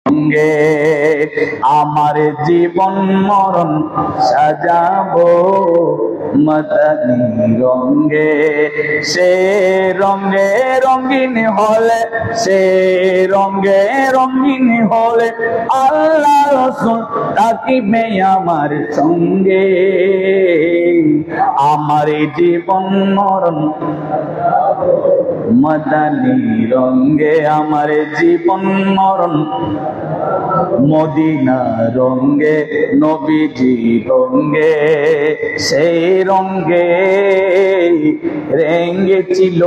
রঙে আমার জীবন মরণ সাজাবো মদনী রঙে, সে রঙে রঙিন হলে, সে রঙে রঙিন হলে আল্লাহ রাসূল থাকিবে আমার সঙ্গে। আমার জীবন মরণ মদনী রঙে, আমার জীবন মরণ মদিনা রঙে, নবীজি রঙে, সেই রঙে রেঙ্গেছিল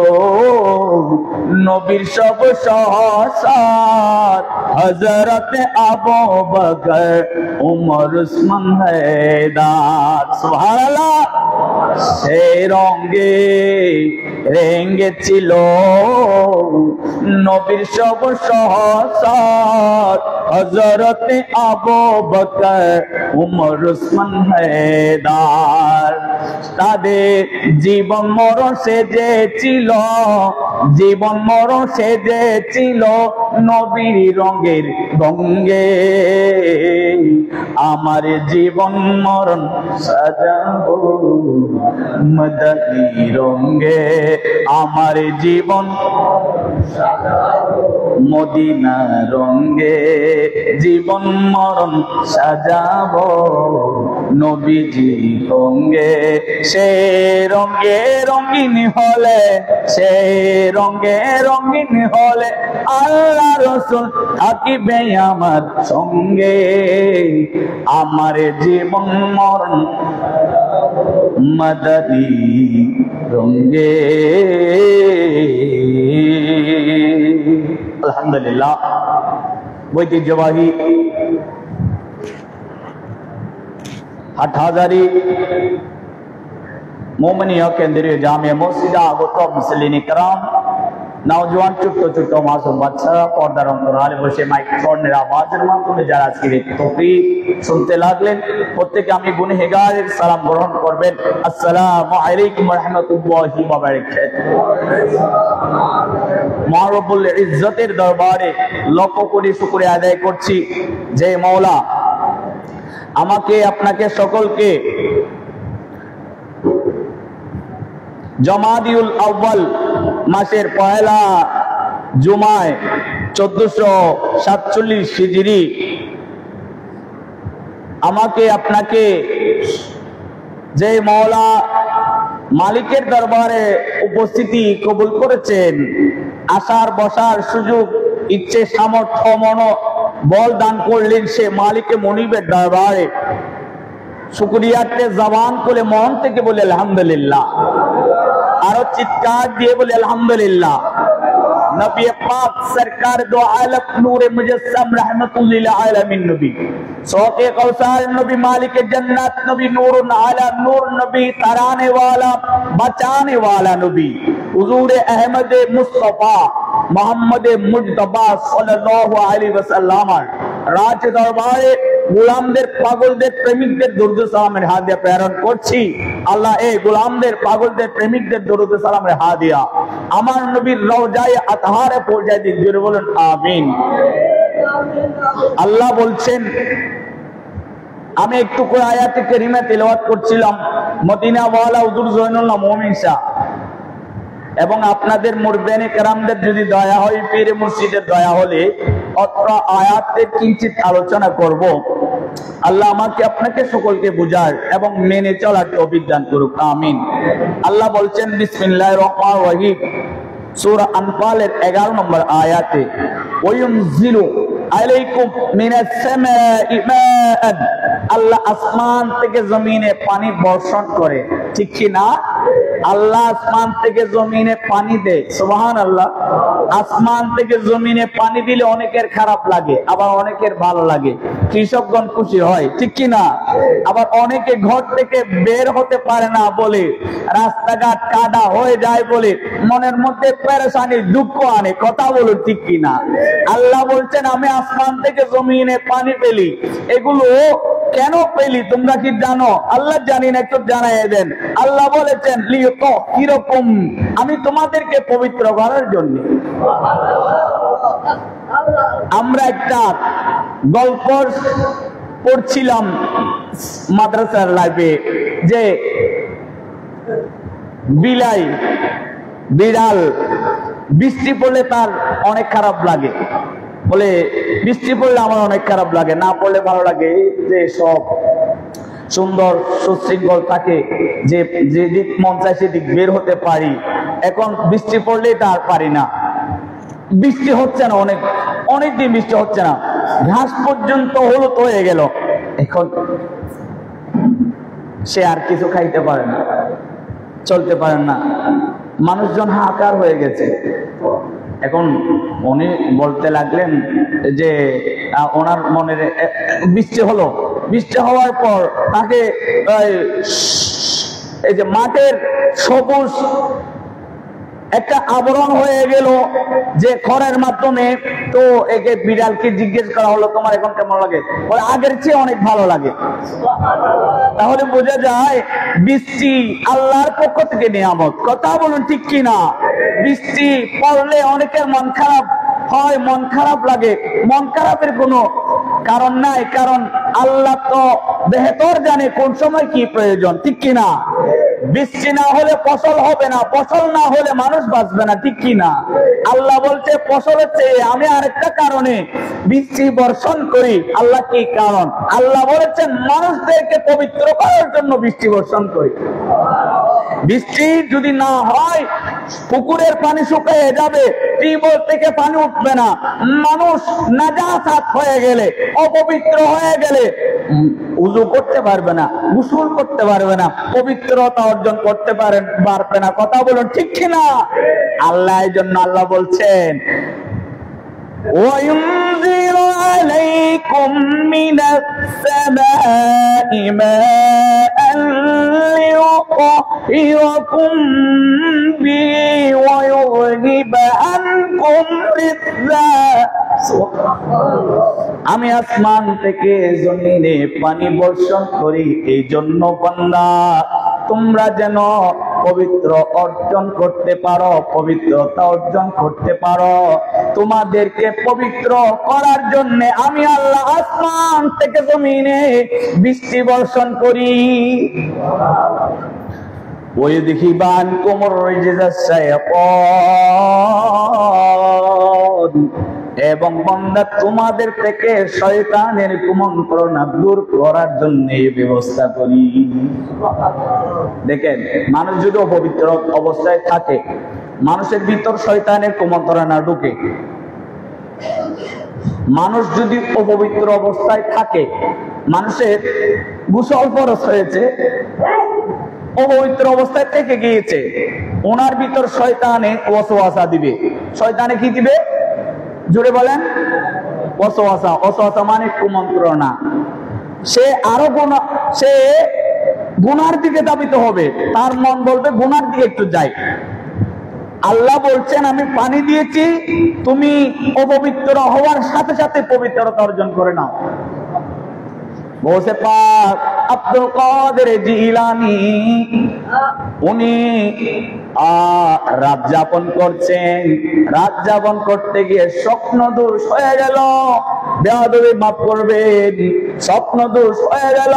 নবীর সব সহসার, হযরত আবু বকর উমর উসমান হায়দার। সুবহানাল্লাহ। সেই রঙে রেঙ্গেছিল নবীর সব সহসার, হযরত আবু বকর উমর উসমান হায়দার। তাদের জীবন মরণ সেজেছিল, জীবন মরণ সেজেছিল নবীর রঙের রঙে। আমার জীবন মরণ সাজাবো মদনী রঙে, আমার জীবন মদিনা রঙে, জীবন মরণ সাজাবো নবীজি রঙে। সে রঙে রঙিন হলে, সে রঙে রঙিন হলে আল্লাহ রাসূল থাকিবে আমার সঙ্গে। আমার জীবন মরণ মদনী রঙে। আলহামদুলিল্লাহ। ঐতিহ্যবাহী হাটহাজারী মোমিনিয়া কেন্দ্রীয় জামিয়া মসজিদে আগত মুসল্লিন ইকরাম, নওজোয়ান ছোট্ট ছোট্ট মাসুম বাচ্চারা, পর্দার অন্তরালে বসে মাইক্রোফোনের আওয়াজের মাধ্যমে যারা আজকের এই তকরীর শুনতে লাগলেন, প্রত্যেকে আমি গুনহেগারের সালাম গ্রহণ করবেন। আসসালামু আলাইকুম ওয়া রাহমাতুল্লাহি ওয়া বারাকাতুহু। মহান রব্বুল ইজ্জতের দরবারে লক্ষ কোটি শুকরিয়া আদায় করছি যে মওলা আমাকে আপনাকে সকলকে জমাদিউল আউয়াল মাসের পয়লা জুমায় 1447 হিজরি আমাকে আপনাকে যে মওলা মালিকের দরবারে উপস্থিতি কবুল করেছেন, আসার বসার সুযোগ ইচ্ছে সামর্থ্য মন বল দান করলেন, সে মালিকে মনিবের দরবারে শুকরিয়াতে জবান খুলে মন থেকে বলে আলহামদুলিল্লাহ, আরো চিৎকার দিয়ে বলে আলহামদুলিল্লাহ। নবী পাক সরকার দো আলম নূরে মুজস্সম रहमतुल्लिल आलमीन नबी शौक़े कौसर नबी मालिक जन्नत नबी नूरुन आला नूर नबी तराने वाला बचाने वाला नबी हुजूर अहमद मुस्तफा मोहम्मद मुजतबा सल्लल्लाहु अलैहि वसल्लम রাজ দরবারে গোলামদের পাগলদের প্রেমিকদের দরুদ সালামের হাদিয়া প্রেরণ করছি। আল্লাহ এই গোলামদের পাগলদের প্রেমিকদের দরুদ সালামের হাদিয়া আমার নবীর রওজায়ে আতহারে পৌঁছায় দিন, জোরে বলুন আমিন। আল্লাহ বলছেন, আমি একটু করে আয়াতে কারিমা তেলাওয়াত করছিলাম, মদিনা ওয়ালা হুজুর জয়নুল্লাহ মুমিন শাহ এবং আপনাদের মুরব্বিয়ানে কেরামদের যদি দয়া হয়, পীর মুর্শিদের দয়া হলে অত্র আয়াতের কিঞ্চিত আলোচনা করব। আল্লাহ আমাকে আপনাকে সকলকে বুঝার এবং মেনে চলার তৌফিক দান করুক, আমিন। আল্লাহ বলছেন বিসমিল্লাহির রহমানির রহিম, সূরা আনফালের 11 নম্বর আয়াতে, ওয়ায়ুনজিলু আলাইকুম মিনাস সামাই মাআন, আল্লাহ আসমান থেকে জমিনে পানি বর্ষণ করে, ঠিক কি না? আল্লাহ আসমান থেকে জমিনে পানি দেয়, সুবহানাল্লাহ। আসমান থেকে জমিনে পানি দিলে অনেকের খারাপ লাগে, আবার অনেকের ভালো লাগে, কৃষকগণ খুশি হয়, ঠিক কি না? আবার অনেকে ঘর থেকে বের হতে পারে না বলে, রাস্তাঘাট কাদা হয়ে যায় বলে মনের মধ্যে পেরেশানি দুঃখ আনে, কথা বলুন ঠিক কি না? আল্লাহ বলছেন আমি আসমান থেকে জমিনে পানি পেলি, এগুলো কেন পেলি তোমরা কি জানো? আল্লাহ জানি না, একটু জানাই দেন। আল্লাহ বলেছেন কিরকম, আমি তোমাদেরকে পবিত্র করার জন্য। আমরা একটা গল্প পড়ছিলাম মাদ্রাসার লাইফে যে বিড়াল বৃষ্টি পড়লে তার অনেক খারাপ লাগে, বলে বৃষ্টি পড়লে আমার অনেক খারাপ লাগে, না পড়লে ভালো লাগে। যে সব সুন্দর সুশৃঙ্খল থাকে, যে দিক মন চায় সেদিক বের হতে পারি, এখন বৃষ্টি পড়লে তা আর পারি না। বৃষ্টি হচ্ছে না, অনেক দিন বৃষ্টি হচ্ছে না, ঘাস পর্যন্ত হলুদ হয়ে গেল, এখন সে আর কিছু খাইতে পারে না, চলতে পারেন না, মানুষজন হাহাকার হয়ে গেছে। এখন উনি বলতে লাগলেন যে ওনার মনের বৃষ্টি হলো, বৃষ্টি হওয়ার পর তাকে এই যে মাঠের সবুজ একটা আবরণ হয়ে গেল যে খড়ের মাধ্যমে। তো একে বিড়ালকে জিজ্ঞেস করা হলো তোমার এখন কেমন লাগে, বলে আগের চেয়ে অনেক ভালো লাগে। তাহলে বোঝা যায় বৃষ্টি আল্লাহর পক্ষ থেকে নিয়ামত। কথা বলুন ঠিক কিনা? বৃষ্টি পড়লে অনেকের মন খারাপ হয়, মন খারাপ লাগে, মন খারাপের কোনো কারণ নাই, কারণ আল্লাহ তো বেহতর জানে কোন সময় কি প্রয়োজন, ঠিক কিনা? বৃষ্টি না হলে ফসল হবে না, ফসল না হলে মানুষ বাঁচবে না, ঠিক কিনা? আল্লাহ বলছে ফসলের চেয়ে আমি আরেকটা কারণে বৃষ্টি বর্ষণ করি। আল্লাহ কি কারণ? আল্লাহ বলেছেন মানুষদেরকে পবিত্র করার জন্য বৃষ্টি বর্ষণ করি। বৃষ্টি যদি না হয় পুকুরের পানি শুকিয়ে যাবে, টিউবওয়েল থেকে পানি উঠবে না, মানুষ নাজাসাত হয়ে গেলে, অপবিত্র হয়ে গেলে উযু করতে পারবে না, গোসল করতে পারবে না, পবিত্রতা অর্জন করতে পারবে না। কথা বলুন ঠিক কিনা? আল্লাহ এই জন্য আল্লাহ বলছেন وَيُنزِلُ عَلَيْكُم مِّنَ السَّمَاءِ مَاءً لِيُطَهِّرَكُم بِهِ وَيُذْهِبَ عَنكُمْ رِجْزَ। আমি আসমান থেকে জমিনে পানি বর্ষণ করি এই জন্য বান্দা তোমরা যেন পবিত্র অর্জন করতে পারো, পবিত্রতা অর্জন করতে পারো। তোমাদেরকে পবিত্র করার জন্য আমি আল্লাহ আসমান থেকে জমিনে বৃষ্টি বর্ষণ করি। وَيُذْهِبَ عَنكُمُ الرِّجْزَ الشَّيْطَانِ, এবং বান্দা তোমাদের থেকে শয়তানের কুমন্ত্রণা দূর করার জন্য ব্যবস্থা করি। দেখেন, মানুষ যদি অপবিত্র অবস্থায় থাকে, মানুষের ভিতর শয়তানের কুমন্ত্রণা ঢুকে। মানুষ যদি অপবিত্র অবস্থায় থাকে, মানুষের গোসল ফরজ হয়েছে, অপবিত্র অবস্থায় থেকে গিয়েছে, ওনার ভিতর শয়তানে ওয়াসওয়াসা দিবে। শয়তানে কি দিবে? জোরে বলেন। ওয়াসওয়াসা। ওয়াসওয়াসা মানে কুমন্ত্রণা। সে গুনার দিকে ধাবিত হবে, তার মন বলবে গুনার দিকে একটু যাই। আল্লাহ বলছেন আমি পানি দিয়েছি, তুমি অপবিত্র হওয়ার সাথে সাথে পবিত্রতা অর্জন করে নাও। বসে পাক আব্দুল কাদের জিলানী উনি রাত যাপন করছেন, রাত যাপন করতে গিয়ে স্বপ্ন দোষ হয়ে গেল। বেয়াদবি মাফ করবেন, স্বপ্ন দোষ হয়ে গেল।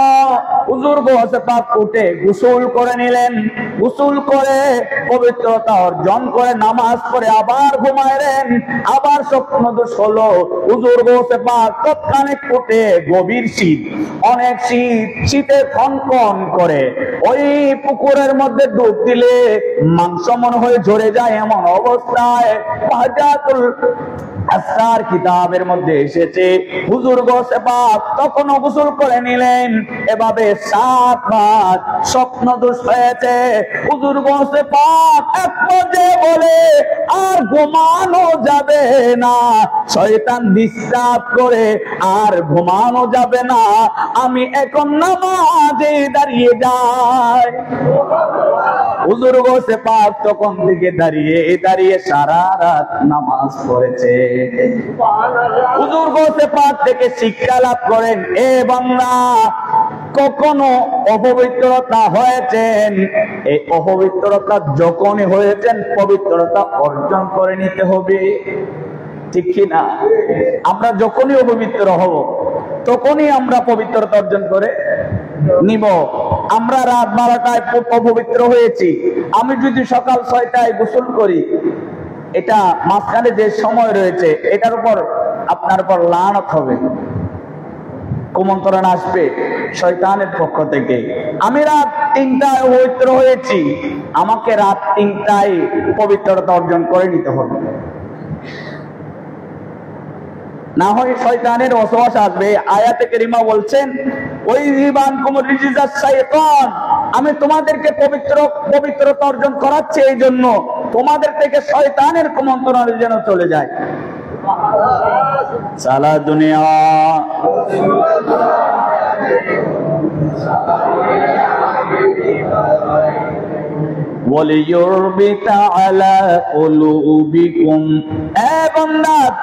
হুজুর বসে পাক উঠে গোসল করে নিলেন, গোসল করে পবিত্রতা অর্জন করে নামাজ পড়ে আবার ঘুমাইলেন, আবার স্বপ্ন দোষ হলো। হুজুর বসে পাক তৎক্ষণিক উঠে, গভীর শীত, অনেক শীত, শীতে কনকন করে ওই পুকুরের মধ্যে ডুব দিলে মাংস মনে হয়ে ঝরে যায় এমন অবস্থায় ফাজাতুল আসরার কিতাবের মধ্যে এসেছে হুজুর বসে পাক তখন গোসল করে নিলেন। এভাবে 7 বার স্বপ্ন দোষ হয়েছে। হুজুর বসে পাক এক পর্যায়ে বলে আর ঘুমানো যাবে না, শয়তান ডিস্টার্ব করে, আর ঘুমানো যাবে না, আমি এখন নামাজে দাঁড়িয়ে যাই। হুজুর বসে পাক তখন থেকে দাঁড়িয়ে সারা রাত নামাজ পড়েছে। হুজুর বসে পাক থেকে শিক্ষা লাভ করেন, এ বান্দা কখনো অপবিত্রতা হয়েছেন, এই অপবিত্রতা যখনই হয়েছেন পবিত্রতা অর্জন করে নিতে হবে। ঠিক কি না? আমরা যখনই অপবিত্র হব তখনই আমরা পবিত্রতা অর্জন করে নিব। আমরা রাত 12টায় অপবিত্র হয়েছি, আমি যদি সকাল 6টায় গোসল করি, এটা মাঝখানে যে সময় রয়েছে এটার উপর আপনার উপর লানত হবে, কুমন্ত্রণ আসবে শয়তানের পক্ষ থেকে। আমি রাত 3টায় পবিত্র হয়েছি, আমাকে রাত 3টায় পবিত্রতা অর্জন করে নিতে হবে, না হয় শয়তানের ওয়াসওয়াসা আসবে। আয়াতে কারিমা বলছেন ওই জীবানকুম রিজিজাস শাইতান, আমি তোমাদেরকে পবিত্রতা অর্জন করাচ্ছি এই জন্য তোমাদের থেকে শয়তানের কুমন্ত্রণ যেন চলে যায়। সালা দুনিয়া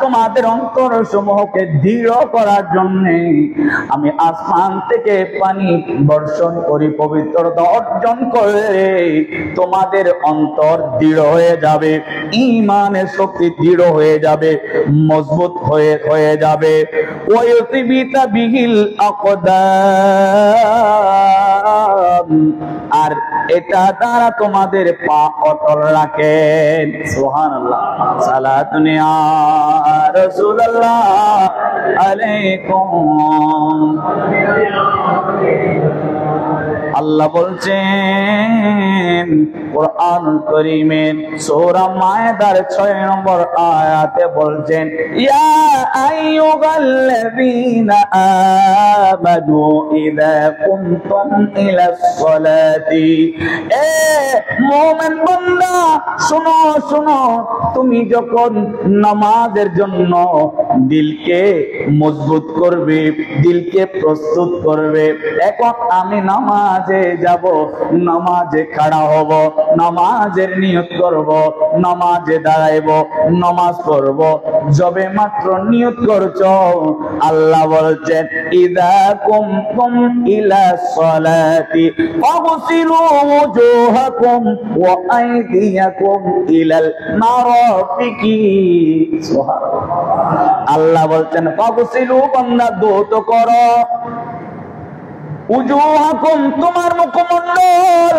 তোমাদের অন্তর সমূহকে দৃঢ় করার জন্য আমি আসমান থেকে পানি বর্ষণ করি, পবিত্রতা অর্জন করে তোমাদের অন্তর দৃঢ় হয়ে যাবে, ঈমানের শক্তি দৃঢ় হয়ে যাবে, মজবুত হয়ে যাবে। ওয়ায়ুসবিতা বিহিল আকদাম, আর এটা দ্বারা তোমাদের পা অটল রাখেন। সুবহানাল্লাহ। সালাতুন ইয়া রাসূলুল্লাহ আলাইকুম। আল্লাহ বলছেন কুরআনুল কারীমের সূরা মায়েদার 6 নম্বর আয়াতে বলছেন ইয়া আইয়ুহাল্লাযীনা আমানু ইযা কুনতুম ইলাস সালাতি, এ মুমিন বান্দা শুনো শুনো, তুমি যখন নামাজের জন্য দিলকে মজবুত করবে, দিলকে প্রস্তুত করবে, এখন আমি নামাজে যাব, নামাজে খাড়া হব, নামাজের নিয়ত করব, নামাজে দাঁড়াইব, নামাজ পড়ব, যবে মাত্র নিয়ত করছো আল্লাহ বলছেন ইযা কুমতুম ইলাস সালাতি ফাগসিলু ওয়াজহাকুম ওয়া আইদিয়াকুম ইলাল মারাফিকি। সুবহানাল্লাহ। আল্লাহ বলছেন ফাগসিলু, বান্দা ধৌত করো, উজুহাকুম, তোমার মুখমণ্ডল,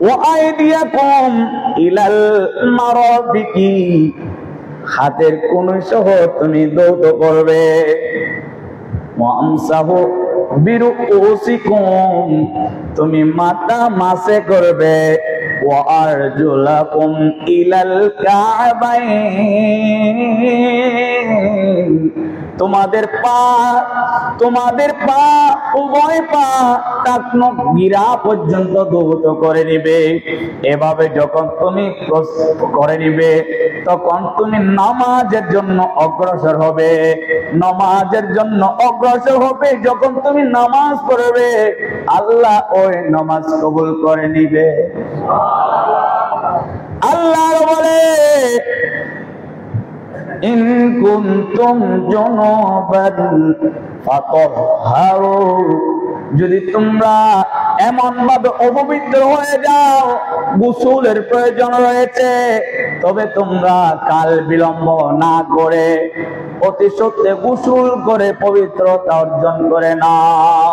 ওয়া আইদিয়াকুম ইলাল মারাফিকি, হাতের কনুই সহ তুমি ধৌত করবে, ওয়ামসাহু বিরুউসিকুম, তুমি মাথা মাসে করবে, ওয়া আরজুলাকুম ইলাল কাবাইন, তোমাদের পা উভয় পা টাকনক গিরা পর্যন্ত ধৌত করে নিবে। এভাবে যখন তুমি করে নিবে তখন তুমি নামাজের জন্য অগ্রসর হবে, নামাজের জন্য অগ্রসর হবে। যখন তুমি নামাজ পড়বে আল্লাহ ওই নামাজ কবুল করে নিবে। আল্লাহ বলে ইন কুনতুম জুনুবান ফাতাহহারু, যদি তোমরা এমন ভাবে অপবিত্র হয়ে যাও গোসলের প্রয়োজন রয়েছে, তবে তোমরা কাল বিলম্ব না করে অতি সত্ত্বে গোসল করে পবিত্রতা অর্জন করে নাও।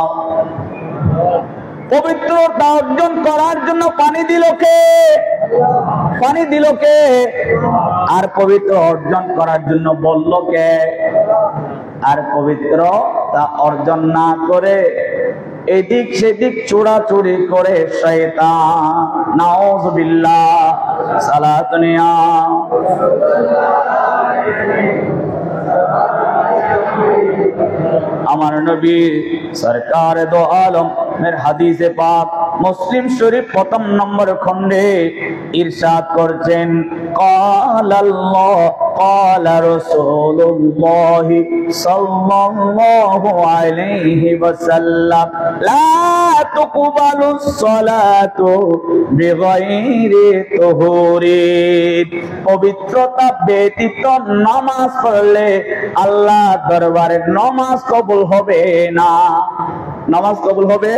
পবিত্রতা অর্জন করার জন্য পানি দিল কে? পানি দিল কে? আর পবিত্র অর্জন করার জন্য বলল কে? আর পবিত্রতা অর্জন না করে এদিক সেদিক চোরাচুরি করে শয়তান, নাউযুবিল্লাহ। সালাতুন ইয়া আমার নবী সরকার দো আলম এর হাদিসে পাক মুসলিম শরীফ 1 নম্বর খণ্ডে ইরশাদ করছেন ক্বালাল্লাহ ক্বালা রাসূলুল্লাহ সাল্লাল্লাহু আলাইহি ওয়াসাল্লাম লা তুকবালুস সালাতু বিগাইরি তুহুরিন, পবিত্রতা ব্যতীত নামাজ পড়লে আল্লাহ দরবারে নামাজ কবুল হবে না। নামাজ কবুল হবে?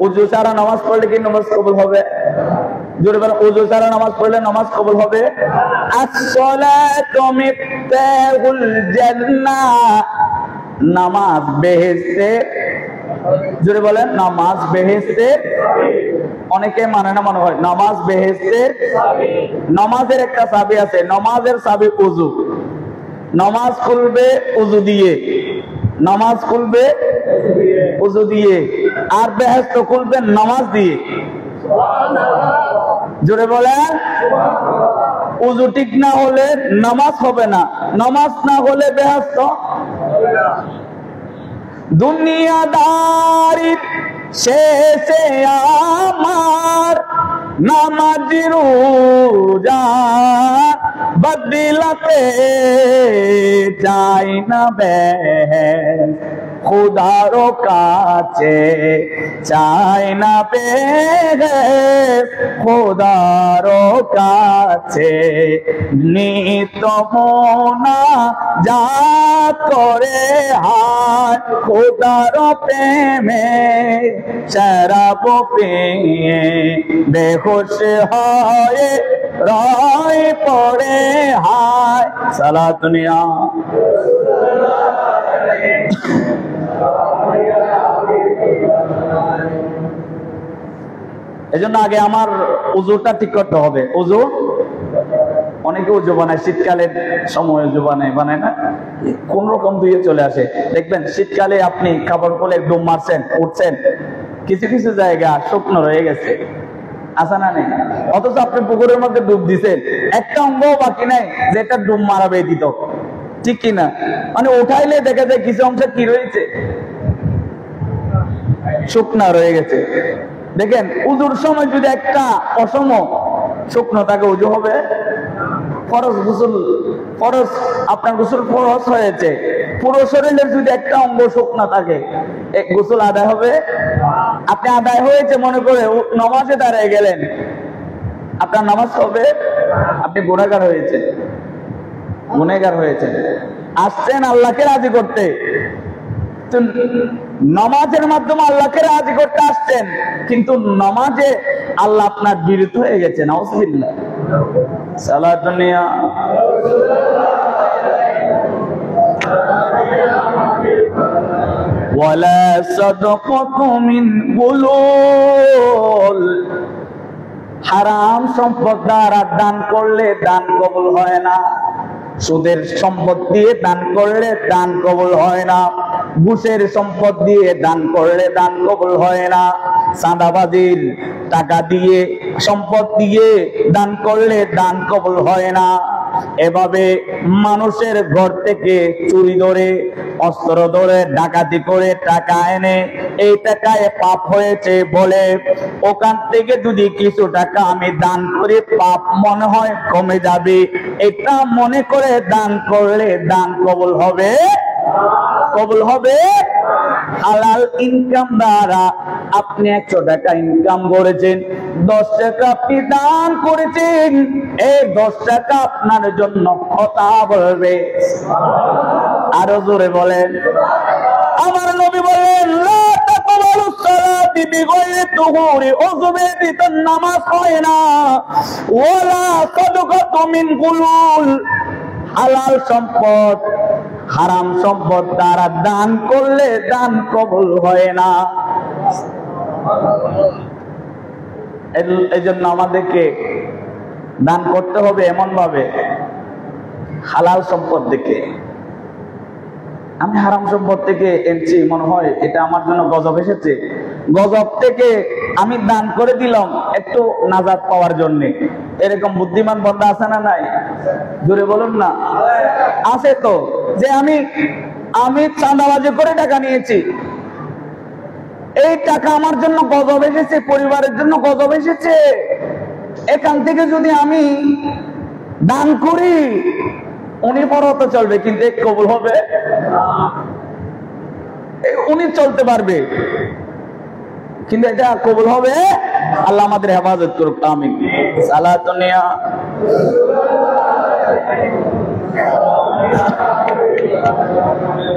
উযু ছাড়া নামাজ পড়লে কি নামাজ কবুল হবে? জোরে বলেন, ওযু ছাড়া নামাজ পড়লে নামাজ কবুল হবে? আসসালাতু মিফতাহুল জান্নাহ, নামাজ বেহেশতের, জোরে বলেন, নামাজ বেহেশতের। অনেকে মানে না, মনে হয় নামাজ বেহেশতের। নামাজের একটা চাবি আছে, নামাজের চাবি ওযু। নামাজ খুলবে ওযু দিয়ে, নামাজ খুলবে ওযু দিয়ে, আর বেহেশত খুলবে নামাজ দিয়ে। জোরে বলেন, ওযু ঠিক না হলে নামাজ হবে না, নামাজ না হলে বেহেশত। দুনিয়াদারির শেষে আমার নামাজ রোজা বদলাতে চাই না বেহেশত, খোদার কাছে চাই না বেহেশত, খোদার কাছে নিত মোনাজাত করে হায়, খোদার প্রেমে শরাব পিয়ে বেহুশ হয়ে রয় পড়ে হায়। সালাত দুনিয়া এজন্য আগে আমার ওযুটা ঠিক করতে হবে। ওযু অনেকে ওযু বানায়, শীতকালের সময় ওযু বানায় না, কোন রকম ধুয়ে চলে আসে। দেখবেন শীতকালে আপনি কাপড় পরে ডুব মারছেন, উঠছেন, কিছু কিছু জায়গা শুকনো রয়ে গেছে, আছে না নেই? অথচ আপনি পুকুরের মধ্যে ডুব দিছেন, একটা অঙ্গও বাকি নাই যেটা ডুব মারাবে দিত, ঠিক কিনা? মানে উঠাইলে দেখা যায় কিছু অংশ কি রয়েছে, শুকনা রয়ে গেছে। দেখেন উযুর সময় যদি একটা অসম শুকনো থাকে, উযু হবে? ফরজ গোসল, ফরজ আপনার গোসল ফরজ হয়েছে, পুরো শরীরের যদি একটা অঙ্গ শুকনা থাকে, এক গোসল আদায় হবে? আপনি আদায় হয়েছে মনে করে নামাজে দাঁড়িয়ে গেলেন, আপনার নামাজ হবে? আপনি গুনাহগার হয়েছেন, গুনাহগার হয়েছেন। আসছেন আল্লাহকে রাজি করতে, নামাজের মাধ্যমে আল্লাহকে রাজি করতে আসছেন, কিন্তু নামাজে আল্লাহ আপনার বিরুদ্ধ হয়ে গেছে। নাউযুবিল্লাহ। সালাত দুনিয়া ওয়ালা সাদাকাতু মিন বুলুল, হারাম সম্পদ দ্বারা দান করলে দান কবুল হয় না, সুদের সম্পদ দিয়ে দান করলে দান কবুল হয় না, ঘুষের সম্পদ দিয়ে দান করলে দান কবুল হয় না, চাঁদাবাজির টাকা দিয়ে সম্পদ দিয়ে দান করলে দান কবুল হয় না। এভাবে মানুষের ঘর থেকে চুরি ধরে, অস্ত্র ধরে, ডাকাতি করে টাকা এনে এই টাকায় পাপ হয়েছে বলে ওখান থেকে যদি কিছু টাকা আমি দান করি, পাপ মনে হয় কমে যাবে, এটা মনে করে দান করলে দান কবুল হবে? কবুল হবে? হালাল ইনকাম দ্বারা আপনি 100 টাকা ইনকাম করেছেন, 10 টাকা আপনি দান করেছেন, এই 10 টাকা আপনার জন্য কথা বলবে। আরো জোরে বলেন। আমার নবী বলেন, লা তাকবালু সালাতি বিগাইরি তুহুরি, ওযু ব্যতীত নামাজ হয় না, ওয়ালা সাদাকাতু মিন গুলুল, হালাল সম্পদ হারাম সম্পদ দ্বারা দান করলে দান কবুল হয় না। এই জন্য আমাদেরকে দান করতে হবে এমন ভাবে, হালাল সম্পদ দেখে। আমি হারাম সম্পদ থেকে এনেছি, মনে হয় এটা আমার জন্য গজব এসেছে, গজব থেকে আমি দান করে দিলাম একটু নাজাত পাওয়ার জন্য। এরকম বুদ্ধিমান বান্দা আছে না নাই? জোরে বলুন না। আছে তো, যে আমি চাঁদাবাজি করে টাকা নিয়েছি, এই টাকা আমার জন্য গজব এসেছে, পরিবারের জন্য গজব এসেছে, এখান থেকে যদি আমি দান করি, উনি বড় তো চলবে কিন্তু কবুল হবে? উনি চলতে পারবে কিন্তু এটা কবুল হবে? আল্লাহ আমাদের হেফাজত করুক, আমিন। সালাত দুনিয়া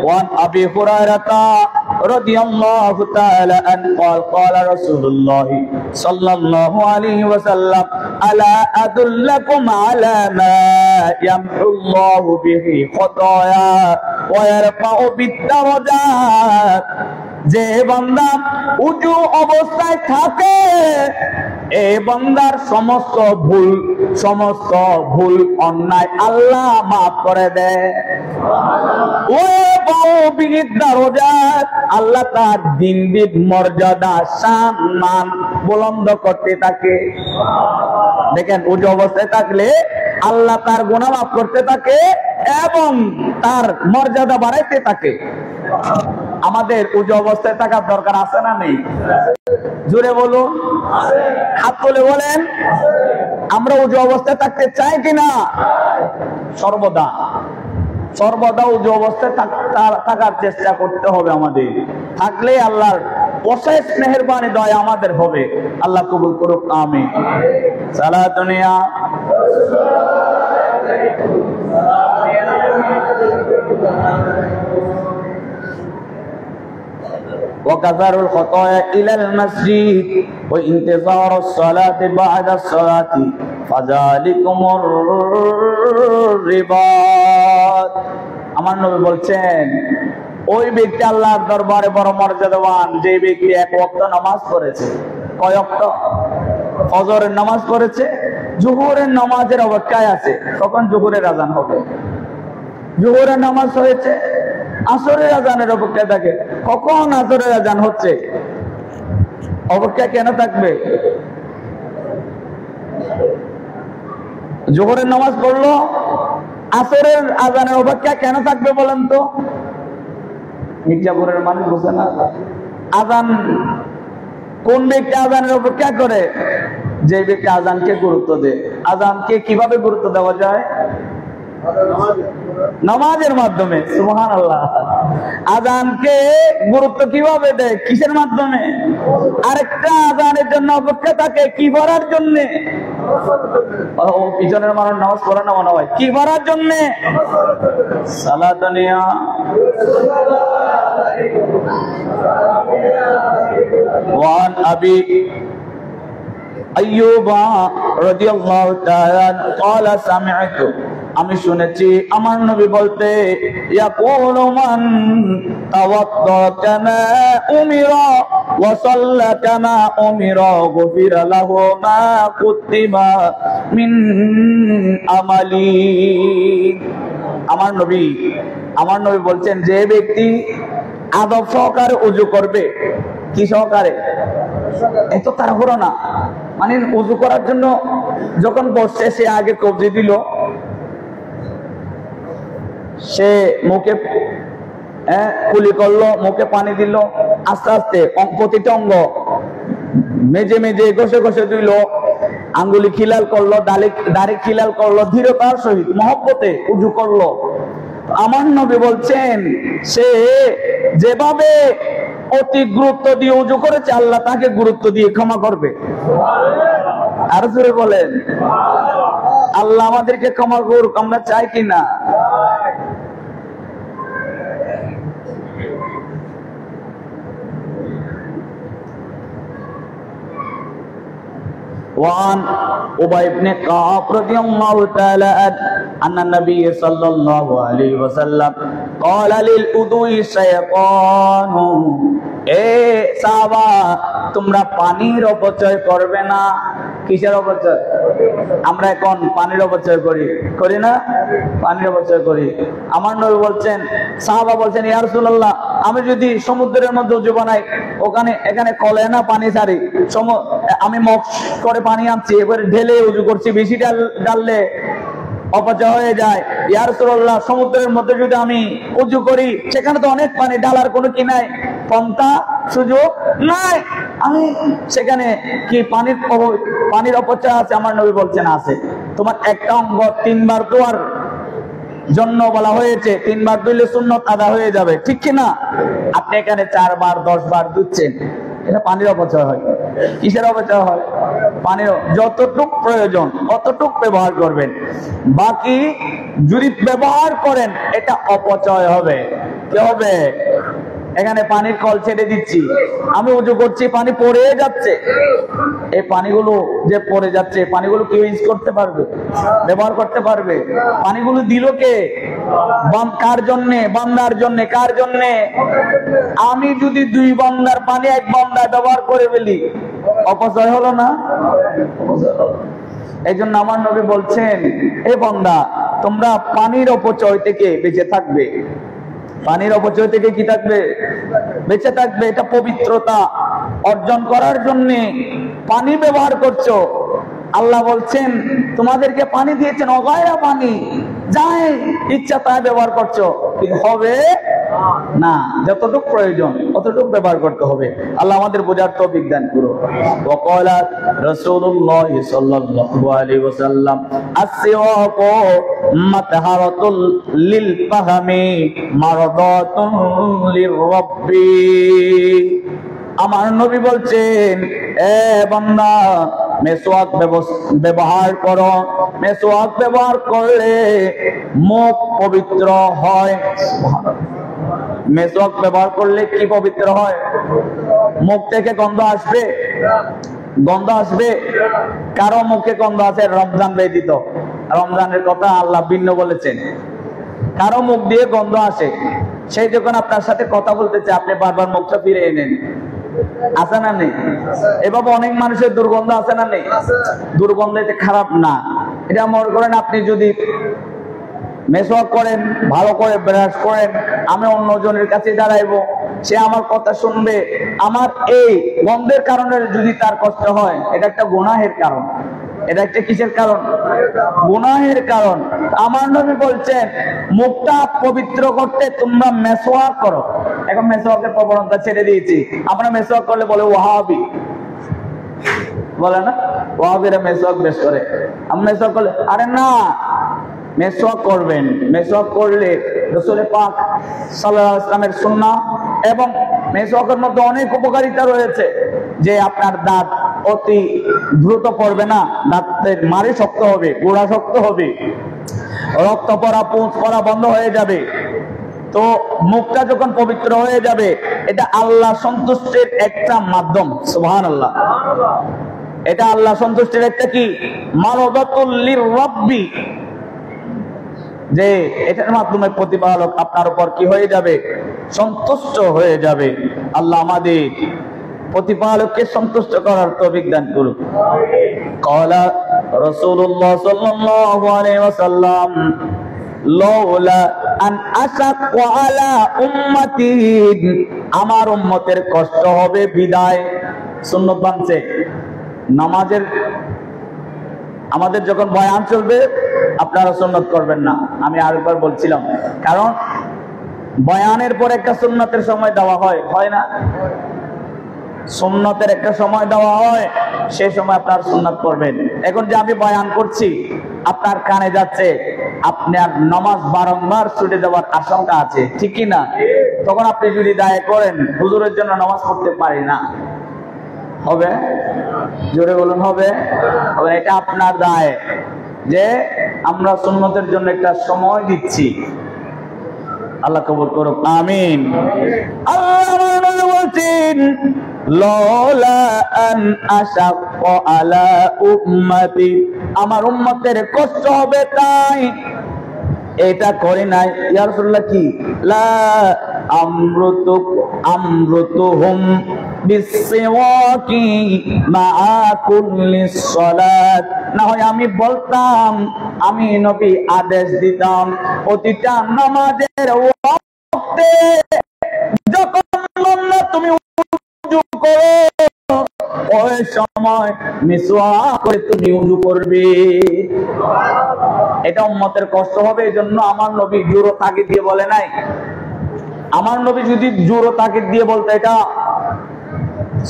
ওয়ান আবি হুরায়রা রাদিয়াল্লাহু তাআলা আন قال قال رسول الله صلى الله عليه وسلم الا ادلكم على ما يمحو الله به خطايا ويرفع بالدرجات যে বান্দা উঁচু অবস্থায় থাকে এই বান্দার সমস্ত ভুল অন্যায় আল্লাহ মাফ করে দেয়। আল্লাহ তার দিন মর্যাদা সম্মান বুলন্দ করতে থাকে। দেখেন উঁচু অবস্থায় থাকলে আল্লাহ তার গুনাহ মাফ করতে থাকে এবং তার মর্যাদা বাড়াইতে থাকে। আমাদের উঁচু অবস্থায় থাকার দরকার আছে না নেই? জোরে বলুন, হাত তুলে বলেন আমরা উঁচু অবস্থায় থাকতে চাই কিনা? সর্বদা উঁচু অবস্থায় থাকার চেষ্টা করতে হবে আমাদের। থাকলে আল্লাহর অশেষ মেহেরবানি দয়া আমাদের হবে। আল্লাহ কবুল করুক, আমিন। সালাতুনিয়া وكثر الخطايا إلى المسجد وانتظار الصلاة بعد الصلاة فذلكم الرباط। আমার নবী বলছেন ওই ব্যক্তি আল্লাহর দরবারে বড় মর্যাদাবান যে ব্যক্তি এক ওয়াক্ত নামাজ পড়েছে। কয় ওয়াক্ত? ফজরের নামাজ পড়েছে, জোহরের নামাজের অপেক্ষায় আছে কখন জোহরের আযান হবে। জোহরের নামাজ হয়েছে, আসরের আযানের অপেক্ষায় থাকে কখন আসরের আযান হচ্ছে। অপেক্ষা কেন থাকবে? জোহরের নামাজ পড়লো, আসরের আযানের অপেক্ষা কেন থাকবে বলেন তো? মির্জাপুরের মানুষ বোঝে না। আযান কোন ব্যক্তি আযানের অপেক্ষা করে? যে ব্যক্তি আযানকে গুরুত্ব দেয়। আযানকে কিভাবে গুরুত্ব দেওয়া যায়? নামাজের মাধ্যমে। সুবহানাল্লাহ। আযানকে গুরুত্ব কিভাবে দেয়? কিসের মাধ্যমে? আরেকটা আযানের জন্য অপেক্ষা থাকে কি করার জন্য? ও পিছনের মানুষ নামাজ পড়ে না মনে হয়। কি করার জন্য? সালাতুনিয়া ওয়ান আবি আইয়ুবা রাদিয়াল্লাহু তাআলা قال سمعت আমি শুনেছি আমার নবী বলতে ইয়াকুলু মান তাওয়াদ্দা কামা উমিরা ওয়া সাল্লা কামা উমিরা গুফিরা লাহু মা কুতিবা মিন আমালি। আমার নবী বলছেন যে ব্যক্তি আদব সহকারে ওযু করবে। কি সহকারে? এত তাড়াহুড়ো না, মানে ওযু করার জন্য যখন বসছে সে আগে কবজি দিল, সে মুখে কুলি করলো, মুখে পানি দিল, আস্তে আস্তে প্রতিটা অঙ্গ মেজে মেজে ঘষে ঘষে দিল, আঙ্গুলি খিলাল করলো, দাড়ি খিলাল করলো, ধীরতার সহিত মহব্বতে উজু করলো। আমার নবী বলছেন সে যেভাবে অতি গুরুত্ব দিয়ে উজু করেছে আল্লাহ তাকে গুরুত্ব দিয়ে ক্ষমা করবে। আর জোরে বলেন আল্লাহ আমাদেরকে ক্ষমা করুক। আমরা চাই কিনা? وعن أبي بن كعب رضي الله تعالى عنه أن النبي صلى الله عليه وسلم قال للوضوء شيطان এ সাহাবা তোমরা পানির অপচয় করবে না। কিসের অপচয়? আমরা এখন পানির অপচয় করি না? পানির অপচয় করি। আমার নবী বলছেন, সাহাবা বলছেন ইয়া রাসূলুল্লাহ আমি যদি সমুদ্রের মধ্যে ওযু বানাই, এখানে কলে না পানি ছাড়ি, আমি মগ করে পানি আনছি, এবারে ঢেলে ওযু করছি, বেশি ডাললে অপচয় হয়ে যায়। ইয়া রাসূলুল্লাহ সমুদ্রের মধ্যে যদি আমি ওযু করি সেখানে তো অনেক পানি, ডালার কোনো কি নাই, পন্থা সুযোগ নাই, আমি সেখানে কি পানির অপচয় আছে? আমার নবী বলছেন আছে। তোমার একটা অঙ্গ তিনবার ধোয়ার জন্য বলা হয়েছে, তিনবার ধুইলে সুন্নত আদা হয়ে যাবে, ঠিক কিনা? আপনি এখানে 4 বার 10 বার ধুচ্ছেন, এটা পানির অপচয় হয়। কিসের অপচয় হয়? পানির যতটুক প্রয়োজন অতটুক ব্যবহার করবেন, বাকি যদি ব্যবহার করেন এটা অপচয় হবে। কি হবে? এখানে পানির কল ছেড়ে দিচ্ছি, আমি উজু করছি, পানি পড়ে যাচ্ছে, এই পানিগুলো যে পড়ে যাচ্ছে পানিগুলো কেউ ইউজ করতে পারবে, ব্যবহার করতে পারবে? পানিগুলো দিল কে? কার জন্যে? বান্দার জন্যে। কার জন্যে? আমি যদি 2 বান্দার পানি 1 বান্দায় ব্যবহার করে ফেলি, অপচয় হলো না? এই জন্য আমার নবী বলছেন, এ বান্দা তোমরা পানির অপচয় থেকে বেঁচে থাকবে। পানির অপচয় থেকে কি থাকবে? বেঁচে থাকবে। এটা পবিত্রতা অর্জন করার জন্য পানি ব্যবহার করছো। আল্লাহ বলছেন তোমাদেরকে পানি দিয়েছেন, অগায়া পানি, যাই ইচ্ছা তাই ব্যবহার করছো, হবে না। যতটুকু প্রয়োজন ততটুকু ব্যবহার করতে হবে। আল্লাহ আমাদের বোঝার তৌফিক দান করুন। ওয়াকালা রাসূলুল্লাহ সাল্লাল্লাহু আলাইহি ওয়াসাল্লাম, আসওয়াকু মাতহারাতুল লিল ফাহমি মারদাতুন লিররাব্বি। আমার নবী বলছেন, এ বান্দা মেসওয়াক ব্যবহার করো। মেসওয়াক ব্যবহার করলে মুখ পবিত্র হয়। মেসওয়াক ব্যবহার করলে কি পবিত্র হয়? মুখ থেকে গন্ধ আসবে, গন্ধ আসবে। কারো মুখে গন্ধ আছে রমজান ব্যতীত, রমজানের কথা আল্লাহ ভিন্ন বলেছেন। কারো মুখ দিয়ে গন্ধ আসে, সেই যখন আপনার সাথে কথা বলতে চায় আপনি বারবার মুখটা ফিরে এনেন, আছে না নেই? এভাবে অনেক মানুষের দুর্গন্ধ আছে না নেই? দুর্গন্ধ এটা খারাপ না। এটা মনে করেন আপনি যদি মেসওয়াক করেন, ভালো করে ব্রাশ করেন, আমি অন্যজনের কাছে দাঁড়াইবো, সে আমার কথা শুনবে, আমার এই গন্ধের কারণে যদি তার কষ্ট হয়, এটা একটা গুনাহের কারণ। এটা একটা কিসের কারণ? গুনাহের কারণ। আমার নবী বলছেন মুখটা পবিত্র করতে তোমরা মেসওয়াক করো। এখন মেসওয়াকের প্রবণতা ছেড়ে দিয়েছি। আমরা মেসওয়াক করলে বলে ওয়াহাবি, বলে না? ওয়াহাবিরা মেসওয়াক বেশ করে। আমি মেসওয়াক করলে, আরে না, মেসওয়াক করবেন। মেসওয়াক করলে রাসূল পাক সাল্লাল্লাহু আলাইহি ওয়াসাল্লামের সুন্নাহ, এবং মেসওয়াকের মধ্যে অনেক উপকারিতা রয়েছে, যে আপনার দাঁত অতি দ্রুত পড়বে না, দাঁতের মাড়ি শক্ত হবে, গোড়া শক্ত হবে, রক্ত পড়া পুঁজ পড়া বন্ধ হয়ে যাবে। তো মুখটা যখন পবিত্র হয়ে যাবে, এটা আল্লাহ সন্তুষ্টির একটা মাধ্যম। সুবহানাল্লাহ। এটা আল্লাহ সন্তুষ্টির একটা কি? মারদাতুল লিররাব্বি, যে এটার মাধ্যমে প্রতিপালক আপনার উপর কি হয়ে যাবে? সন্তুষ্ট হয়ে যাবে। আল্লাহ আমাদের প্রতিপালককে সন্তুষ্ট করার তৌফিক দান করুন। ক্বালা রাসূলুল্লাহ সাল্লাল্লাহু আলাইহি ওয়াসাল্লাম, লাউলা আন আশাক্কু আলা উম্মতি, আমার উম্মতের কষ্ট হবে বিদায়। সুন্নাত বানছে নামাজের, আমাদের যখন বয়ান চলবে আপনারা সুন্নাত করবেন না, আমি আরেকবার বলছিলাম, কারণ বয়ানের পর একটা সুন্নাতের সময় দেওয়া হয়, হয় না? সুন্নাতের একটা সময় দেওয়া হয়, সেই সময় আপনার সুন্নাত করবেন। এখন যে আমি বয়ান করছি আপনার কানে যাচ্ছে, আপনার নামাজ বারংবার ছুটে যাওয়ার আশঙ্কা আছে, ঠিক কি না? তখন আপনি যদি দায় করেন হুজুরের জন্য নামাজ পড়তে পারি না, হবে? জোরে বলুন, হবে? এটা আপনার দায় যে আমরা সুন্নতের জন্য একটা সময় দিচ্ছি। আল্লাহ কবুল করুক, আমিন। আল্লাহ বলছেন, লাউলা আন আশাক্কু আলা উম্মতি, আমার উম্মতের কষ্ট হবে তাই এটা করে নাই। ইয়া রাসূলুল্লাহ, কি? লা আমরুতুহুম বিসসিওয়াকি মাআ কুল্লি সালাত, না হয় আমি বলতাম, আমি নবী আদেশ দিতাম প্রতিটা নামাজের ওয়াক্তে যখন তুমি উযু করো ওই সময় মিসওয়াক করে তুমি উযু করবে। এটা উম্মতের কষ্ট হবে, এজন্য আমার নবী জোর তাকিদ দিয়ে বলে নাই। আমার নবী যদি জোর তাকিদ দিয়ে বলতো এটা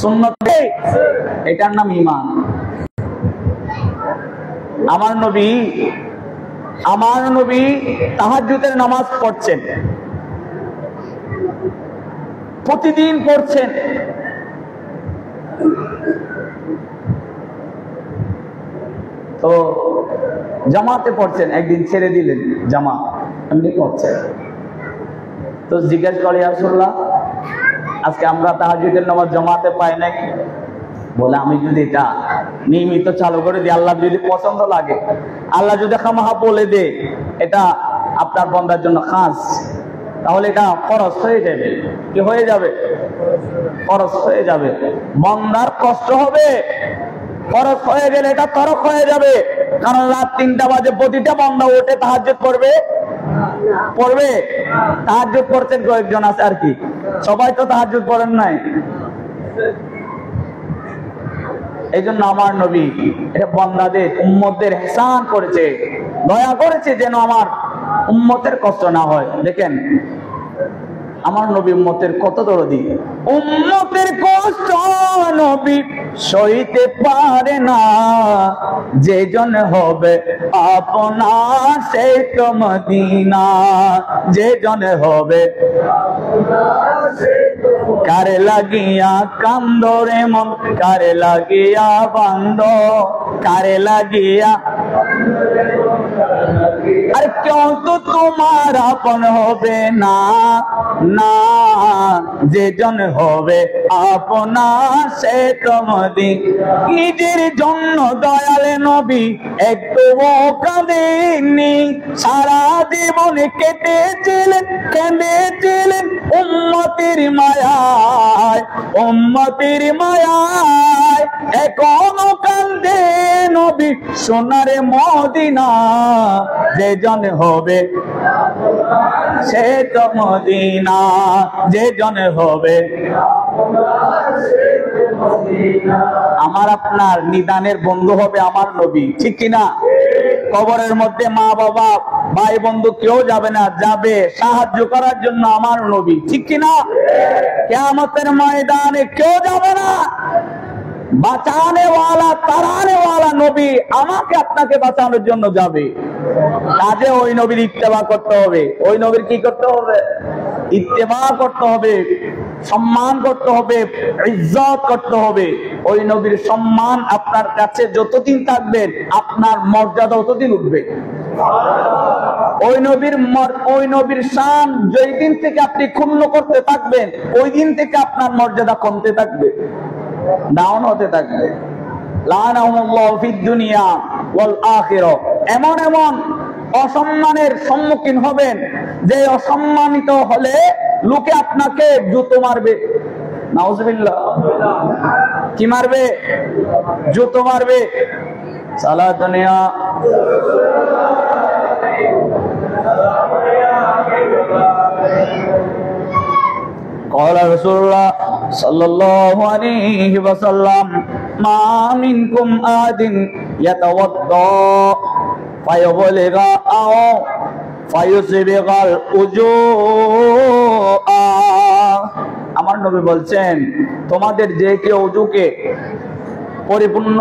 সুন্নাত, এটার নাম ঈমান। আমার নবী তাহাজ্জুদের নামাজ পড়ছেন, প্রতিদিন পড়ছেন। তো জামাতে পড়ছেন, একদিন ছেড়ে দিলেন জামাত, এমনি পড়ছেন। তো জিজ্ঞাসা করে, ইয়া রাসূলুল্লাহ আজকে আমরা তাহাজ্জুদের নামাজ জামাতে পাই নাই, বলে আমি যদি এটা নিয়মিত চালু করে দিই, আল্লাহ যদি পছন্দ লাগে, আল্লাহ যদি খামাহা বলে দে এটা আপনার বান্দার জন্য খাস, তাহলে এটা ফরজ হয়ে যাবে। কি হয়ে যাবে? ফরজ হয়ে যাবে। বান্দার কষ্ট হবে, ফরজ হয়ে গেলে এটা তরক হয়ে যাবে। কারণ রাত 3টা বাজে প্রতিটা বান্দা উঠে তাহাজ্জুদ পড়বে, পড়বে। তাহাজ্জুদ পড়ছেন কয়েকজন আছে আর কি, সবাই তো তাহাজ্জুদ পড়েন নাই। এই জন্য আমার নবী এটা বান্দাদের উম্মতদের ইহসান করেছে, দয়া করেছে যেন আমার উম্মতের কষ্ট না হয়। দেখেন আমার নবী উম্মতের কত দরদি, উম্মতের কষ্ট নবী সইতে পারে না, যেজন হবে আপনার সেই তো মদিনা, যেজন হবে কারে লাগিয়া কান্দরে মন, কারে লাগিয়া বান্দ, কারে লাগিয়া আর কেউ তো তোমার আপন হবে না, না যেজন হবে আপনার সে তোমাদি। নিজের জন্য দয়ালে নবী একটু কাঁদেননি, সারা জীবনে কেটেছিলেন, কেঁদেছিলেন উম্মতের মায়ায়, উম্মতের মায়ায় এখনো কান্দে নবী সোনার মদিনা, যেজন হবে সে তো মদিনা, যেজন হবে। আমার আপনার নিদানের বন্ধু হবে আমার নবী, ঠিক কিনা? কবরের মধ্যে মা বাবা ভাই বন্ধু কেউ যাবে না, যাবে সাহায্য করার জন্য আমার নবী, ঠিক কিনা? কিয়ামতের ময়দানে কেউ যাবে না, বাঁচানে ওয়ালা তারানে ওয়ালা নবী আমাকে আপনাকে বাঁচানোর জন্য যাবে। কাজে ওই নবীর ইত্তেবা করতে হবে। ওই নবীর কি করতে হবে? ইত্তেবা করতে হবে, সম্মান করতে হবে, ইজ্জত করতে হবে। ওই নবীর সম্মান আপনার কাছে যতদিন থাকবে আপনার মর্যাদা ততদিন উঠবে। ওই নবীর শান যেই দিন থেকে আপনি ক্ষুণ্ণ করতে থাকবেন ওই দিন থেকে আপনার মর্যাদা কমতে থাকবে, ডাউন হতে থাকবে। লানাহুল্লাহু ফিদ দুনিয়া ওয়াল আখিরা। এমন এমন অসম্মানের সম্মুখীন হবেন যে অসম্মানিত হলে লোকে আপনাকে জুতো মারবে, নাউজুবিল্লাহ। কি মারবে? জুতো মারবে। সালা দুনিয়া قال رسول الله صلى الله عليه وسلم ما منكم أحد يتوضأ فيبلغ أو فيسبغ الوضوء। আমার নবী বলছেন তোমাদের যে কেউ ওযুকে পরিপূর্ণ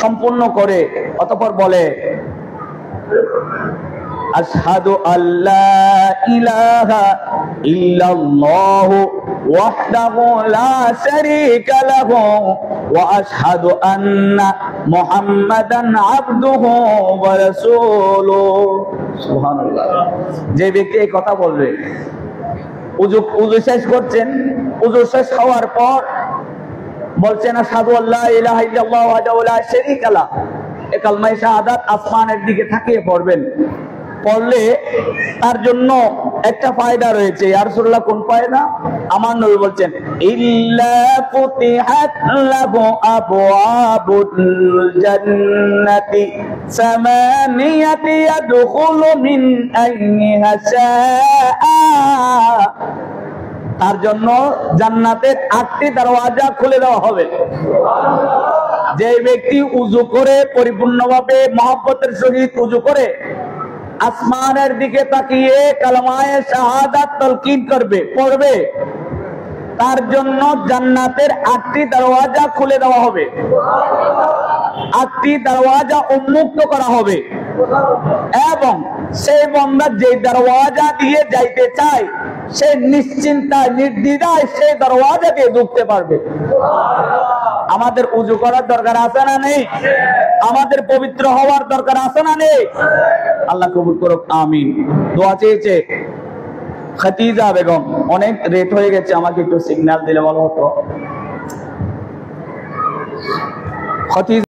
সম্পূর্ণ করে অতঃপর বলে আশহাদু আল্লা ইলাহা ইল্লাল্লাহু ওয়াহদাহু লা শারীকা লাহু ওয়া আশহাদু আন্না মুহাম্মাদান আবদুহু ওয়া রাসূলুহু। সুবহানাল্লাহ। যে ব্যক্তি এই কথা বলবে, ওযু শেষ করছেন, ওযু শেষ হওয়ার পর বলছেন আশহাদু আল্লা ইলাহা ইল্লাল্লাহু ওয়াহদাহু লা শারীকা লাহু, এই কালমায়ে শাহাদাত আসমানের দিকে তাকিয়ে পড়বেন। পড়লে তার জন্য একটা ফায়দা রয়েছে। ইয়া রাসূলুল্লাহ কোন ফায়দা? আমার নবী বলছেন ইল্লা ফুতিহাত লাহু আবওয়াবুল জান্নাতি সামানিয়াতি ইয়াদখুলু মিন আইনিহা শাআ। তার জন্য জান্নাতের 8টি দরওয়াজা খুলে দেওয়া হবে। যে ব্যক্তি ওযু করে পরিপূর্ণভাবে মহব্বতের সহিত ওযু করে আসমানের দিকে তাকিয়ে কালেমায়ে শাহাদাত তালকিন করবে, পড়বে, তার জন্য জান্নাতের 8টি দরওয়াজা খুলে দেওয়া হবে, 8টি দরওয়াজা উন্মুক্ত করা হবে এবং সেই বান্দা যে দরওয়াজা দিয়ে যাইতে চায় সে নিশ্চিন্তায় নির্দ্বিধায় সেই দরওয়াজাকে ঢুকতে পারবে। আমাদের ওযু করার দরকার আছে না নেই? আমাদের পবিত্র হওয়ার দরকার আছে না নেই? আল্লাহ কবুল করুক, আমিন। দোয়া চেয়েছে খাদিজা বেগম, অনেক রেট হয়ে গেছে, আমাকে একটু সিগন্যাল দিলে ভালো হতো। খাদিজা